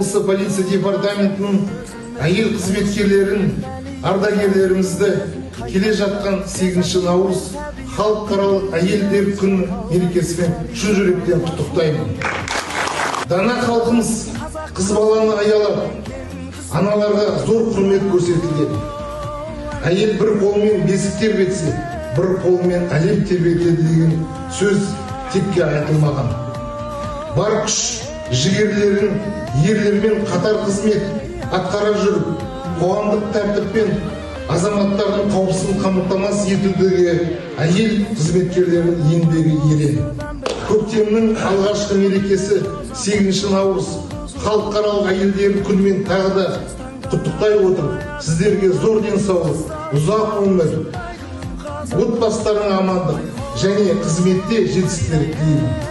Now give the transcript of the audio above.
Полиция департаментінің әйел қызметкерлерін, ардагерлерімізді келе жатқан 8 наурыз халықаралық әйелдер күні мерекесімен шын жүректен құттықтаймын. Дана халқымыз қыз баланы аялап, аналарға зор құрмет көрсетілген. Әйел бір қолмен бесік тербетсе, бір қолмен әлем тербетеді деген сөз текке айтылмаған. Бар күш жігерлерін ерлермен қатар қызмет атқара жүріп, қоғамдық тәртіппен азаматтардың қауіпсіздігін қамтамасыз етудегі әйел қызметкерлерінің еңбегі ерен. Көктемнің алғашқы мерекесі 8 наурыз халықаралық әйелдер күнімен тағы да құттықтай отырып, сіздерге зор денсаулық, ұзақ өмір, отбасыларыңа амандық және қызметте жетістіктер тілеймін.